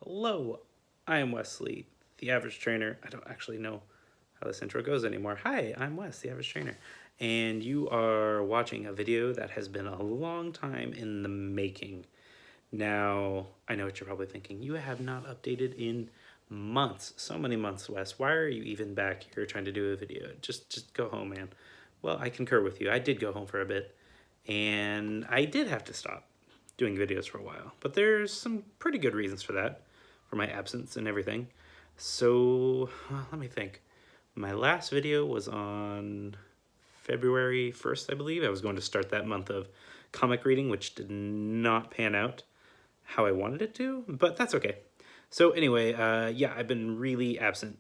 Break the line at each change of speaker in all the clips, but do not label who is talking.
Hello, I am Wesley, the average trainer. I don't actually know how this intro goes anymore. Hi, I'm Wes, the average trainer, and you are watching a video that has been a long time in the making. Now, I know what you're probably thinking. You have not updated in months, so many months, Wes. Why are you even back here trying to do a video? Just go home, man. Well, I concur with you. I did go home for a bit, and I did have to stop doing videos for a while. But there's some pretty good reasons for that, for my absence and everything. So, let me think. My last video was on February 1st, I believe. I was going to start that month of comic reading, which did not pan out how I wanted it to, but that's okay. So anyway, yeah, I've been really absent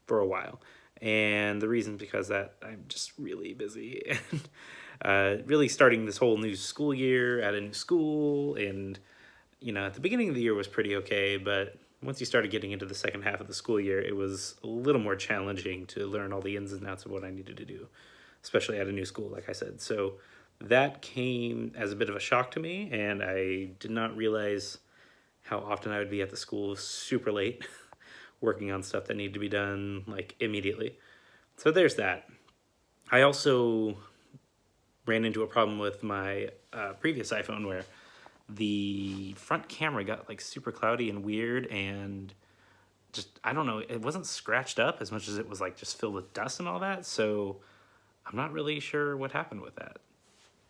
for a while. And the reason because that I'm just really busy and really starting this whole new school year at a new school. And, you know, at the beginning of the year was pretty okay, but once you started getting into the second half of the school year, it was a little more challenging to learn all the ins and outs of what I needed to do, especially at a new school, like I said. So that came as a bit of a shock to me, and I did not realize how often I would be at the school super late working on stuff that needed to be done like immediately. So there's that. I also ran into a problem with my previous iPhone where the front camera got like super cloudy and weird, and just I don't know, it wasn't scratched up as much as it was like just filled with dust and all that. So I'm not really sure what happened with that.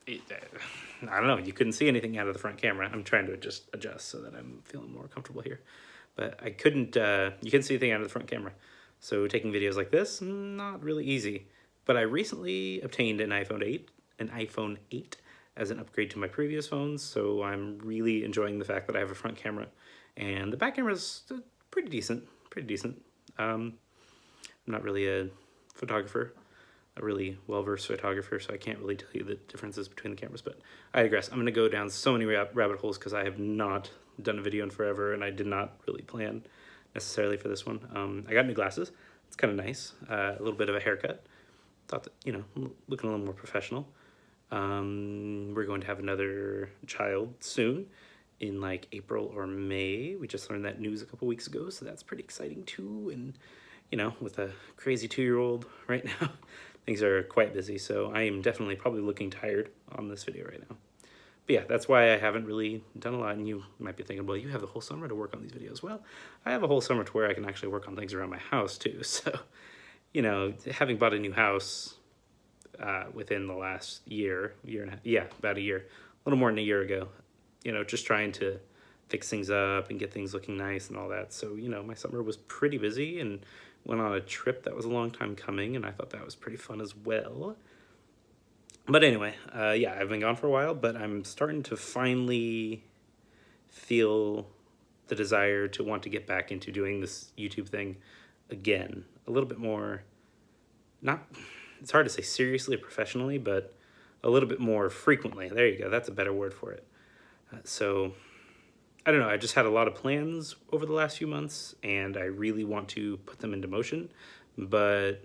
I don't know, you couldn't see anything out of the front camera. I'm trying to just adjust so that I'm feeling more comfortable here, but I couldn't you couldn't see anything out of the front camera. So taking videos like this, not really easy. But I recently obtained an iPhone 8 as an upgrade to my previous phones, so I'm really enjoying the fact that I have a front camera, and the back camera is pretty decent, I'm not really a photographer, a really well-versed photographer, so I can't really tell you the differences between the cameras, but I digress. I'm going to go down so many rabbit holes because I have not done a video in forever, and I did not really plan necessarily for this one. I got new glasses. It's kind of nice. A little bit of a haircut. Thought that, you know, looking a little more professional. We're going to have another child soon in like April or May. We just learned that news a couple weeks ago, so that's pretty exciting too. And, you know, with a crazy 2-year-old right now, things are quite busy, so I am definitely probably looking tired on this video right now. But yeah, that's why I haven't really done a lot, and you might be thinking, well, you have the whole summer to work on these videos. Well, I have a whole summer to where I can actually work on things around my house too, so, you know, having bought a new house within the last year and a half, yeah, about a year, a little more than a year ago, you know, just trying to fix things up and get things looking nice and all that. So, you know, my summer was pretty busy, and went on a trip that was a long time coming, and I thought that was pretty fun as well. But anyway, yeah, I've been gone for a while, but I'm starting to finally feel the desire to want to get back into doing this YouTube thing again, a little bit more, not, it's hard to say seriously or professionally, but a little bit more frequently. There you go, that's a better word for it. So I don't know, I just had a lot of plans over the last few months, and I really want to put them into motion, but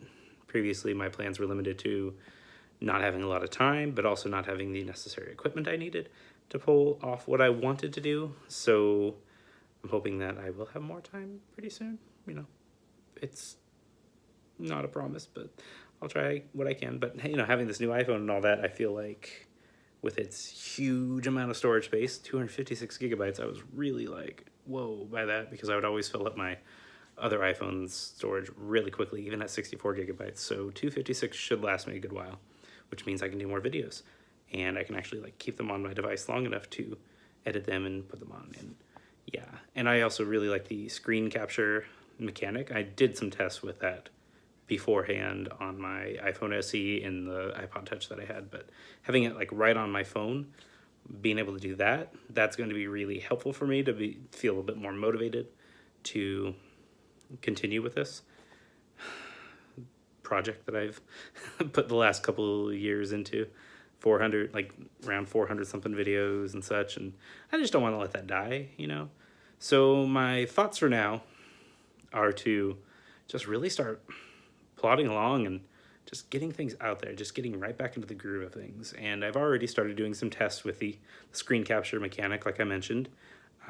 previously my plans were limited to not having a lot of time, but also not having the necessary equipment I needed to pull off what I wanted to do. So I'm hoping that I will have more time pretty soon. You know, it's not a promise, but I'll try what I can. But, you know, having this new iPhone and all that, I feel like with its huge amount of storage space, 256 gigabytes, I was really like, whoa, by that, because I would always fill up my other iPhone's storage really quickly, even at 64 gigabytes. So 256 should last me a good while, which means I can do more videos, and I can actually like keep them on my device long enough to edit them and put them on. And yeah, and I also really like the screen capture mechanic. I did some tests with that beforehand on my iPhone SE and the iPod Touch that I had, but having it like right on my phone, being able to do that, that's going to be really helpful for me to feel a bit more motivated to continue with this project that I've put the last couple of years into. 400, like around 400 something videos and such, and I just don't want to let that die, you know? So my thoughts for now are to just really start plodding along and just getting things out there, just getting right back into the groove of things. And I've already started doing some tests with the screen capture mechanic, like I mentioned.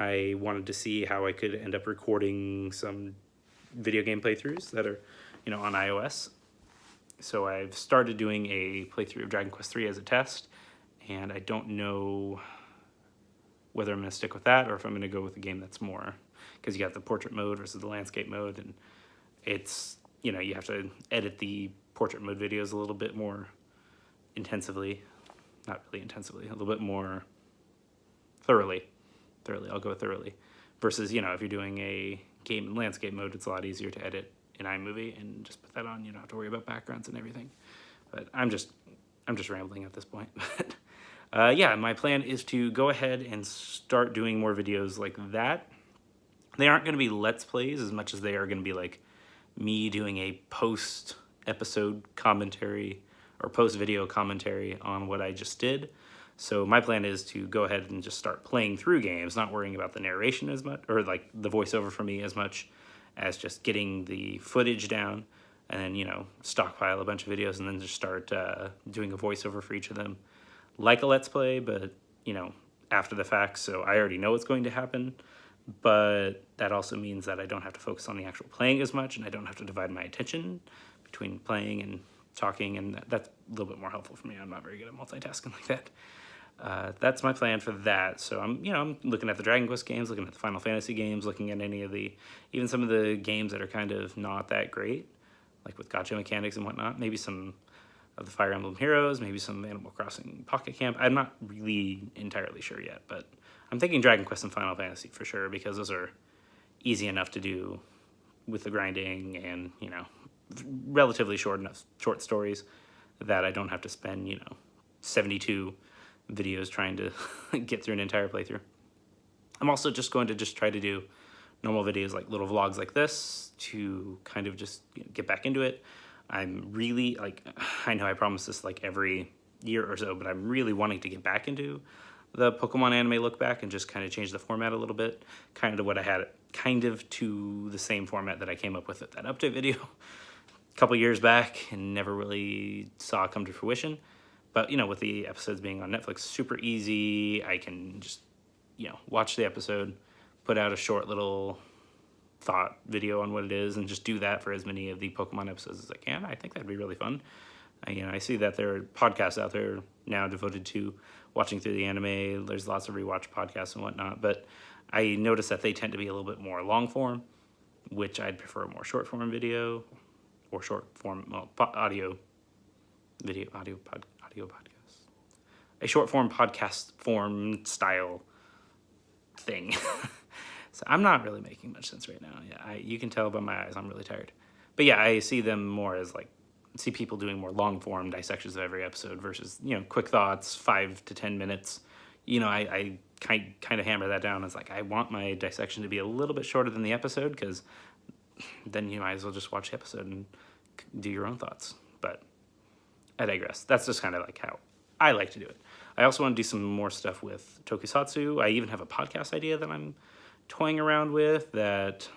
I wanted to see how I could end up recording some video game playthroughs that are, on iOS. So I've started doing a playthrough of Dragon Quest III as a test, and I don't know whether I'm going to stick with that or if I'm going to go with a game that's more, because you got the portrait mode versus the landscape mode, and it's, you have to edit the portrait mode videos a little bit more intensively, not really intensively, a little bit more thoroughly, I'll go thoroughly, versus, if you're doing a game in landscape mode, it's a lot easier to edit in iMovie and just put that on. You don't have to worry about backgrounds and everything. But I'm just rambling at this point. But yeah, my plan is to go ahead and start doing more videos like that. They aren't going to be Let's Plays as much as they are going to be like me doing a post-episode commentary or post-video commentary on what I just did. So my plan is to go ahead and just start playing through games, not worrying about the narration as much, or like the voiceover for me as much as just getting the footage down, and then, stockpile a bunch of videos and then just start doing a voiceover for each of them. Like a Let's Play, but, after the fact, so I already know what's going to happen, but that also means that I don't have to focus on the actual playing as much, and I don't have to divide my attention between playing and talking, and that's a little bit more helpful for me. I'm not very good at multitasking like that. That's my plan for that. So I'm looking at the Dragon Quest games, looking at the Final Fantasy games, looking at even some of the games that are kind of not that great, like with gacha mechanics and whatnot. Maybe some of the Fire Emblem Heroes, maybe some Animal Crossing Pocket Camp. I'm not really entirely sure yet, but I'm thinking Dragon Quest and Final Fantasy for sure, because those are easy enough to do with the grinding and, relatively short short stories that I don't have to spend, 72 videos trying to get through an entire playthrough. I'm also just going to try to do normal videos, like little vlogs like this, to kind of just get back into it. I'm really, I know I promise this like every year or so, but I'm really wanting to get back into the Pokemon anime look back and just kind of change the format a little bit, kind of what I had, kind of to the same format that I came up with at that update video a couple years back and never really saw come to fruition. But, with the episodes being on Netflix, super easy. I can just, watch the episode, put out a short little thought video on what it is, and just do that for as many of the Pokemon episodes as I can. I think that'd be really fun. I see that there are podcasts out there now devoted to watching through the anime. There's lots of rewatch podcasts and whatnot, but I notice that they tend to be a little bit more long form, which I'd prefer more short form video or short form audio podcast, a short form podcast form style thing. So I'm not really making much sense right now. Yeah, you can tell by my eyes I'm really tired. But yeah, I see them more as see people doing more long form dissections of every episode versus, quick thoughts, 5 to 10 minutes. I kind of hammer that down as I want my dissection to be a little bit shorter than the episode, because then you might as well just watch the episode and do your own thoughts. But I digress. That's just kind of how I like to do it. I also want to do some more stuff with Tokusatsu. I even have a podcast idea that I'm toying around with that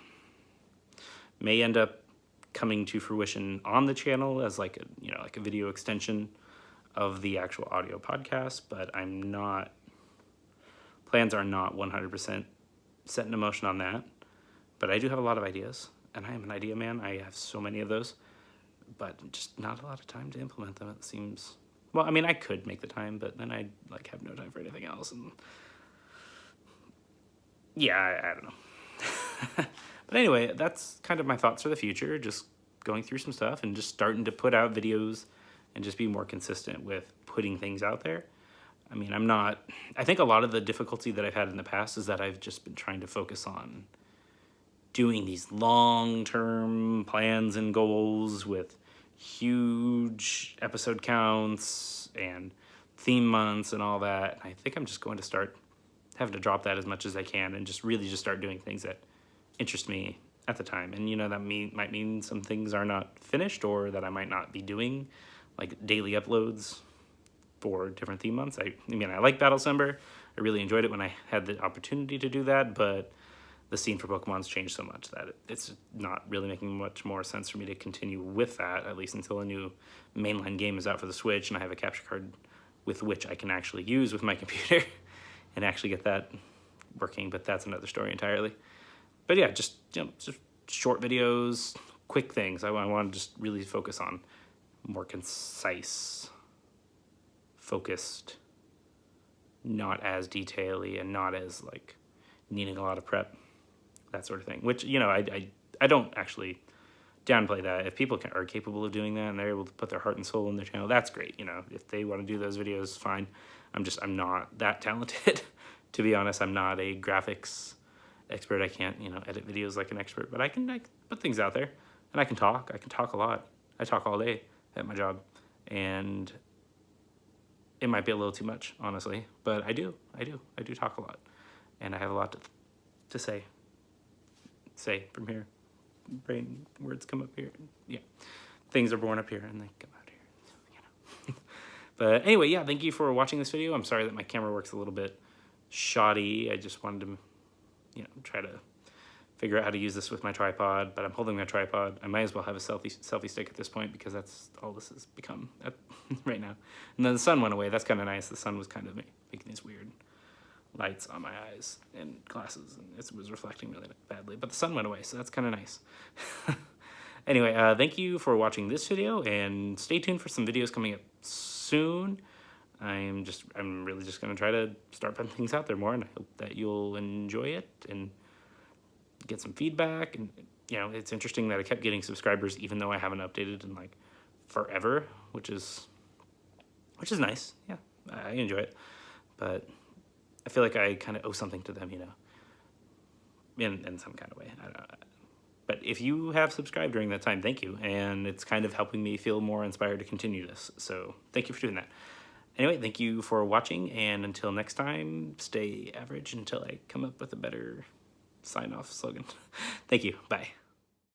may end up coming to fruition on the channel as a video extension of the actual audio podcast, but plans are not 100% set in motion on that. But I do have a lot of ideas, and I am an idea man. I have so many of those, but just not a lot of time to implement them, it seems. Well, I could make the time, but then I'd have no time for anything else, and yeah, I don't know. But anyway, that's kind of my thoughts for the future, just going through some stuff and just starting to put out videos and just be more consistent with putting things out there. I think a lot of the difficulty that I've had in the past is that I've just been trying to focus on doing these long-term plans and goals with huge episode counts and theme months and all that. I think I'm just going to start having to drop that as much as I can and just really just start doing things that interest me at the time. And, that might mean some things are not finished, or that I might not be doing, daily uploads for different theme months. I like Battle December. I really enjoyed it when I had the opportunity to do that, but the scene for Pokemon's changed so much that it's not really making much more sense for me to continue with that, at least until a new mainline game is out for the Switch and I have a capture card with which I can actually use with my computer and actually get that working, but that's another story entirely. But yeah, just, you know, just short videos, quick things. I want to just really focus on more concise, focused, not as detail-y and not as like needing a lot of prep, that sort of thing. Which, you know, I don't actually downplay that. If people are capable of doing that and they're able to put their heart and soul in their channel, that's great. You know, if they want to do those videos, fine. I'm not that talented. To be honest, I'm not a graphics expert. I can't, you know, edit videos like an expert, but I can put things out there, and I can talk a lot. I talk all day at my job, and it might be a little too much, honestly, but I do talk a lot, and I have a lot to say from here. Brain words come up here. Yeah, things are born up here and they come out here, you know. But anyway, yeah, thank you for watching this video. I'm sorry that my camera works a little bit shoddy. I just wanted to, you know, try to figure out how to use this with my tripod, but I'm holding my tripod. I might as well have a selfie stick at this point because that's all this has become right now. And then the sun went away. That's kind of nice. The sun was kind of making these weird lights on my eyes and glasses, and it was reflecting really badly, but the sun went away, so that's kind of nice. Anyway, thank you for watching this video, and stay tuned for some videos coming up soon. I'm really just going to try to start putting things out there more, and I hope that you'll enjoy it and get some feedback. And, you know, it's interesting that I kept getting subscribers even though I haven't updated in like forever, which is nice. Yeah, I enjoy it, but I feel like I kind of owe something to them, you know, in some kind of way. I don't know. But if you have subscribed during that time, thank you. And it's kind of helping me feel more inspired to continue this. So thank you for doing that. Anyway, thank you for watching. And until next time, stay average until I come up with a better sign-off slogan. Thank you. Bye.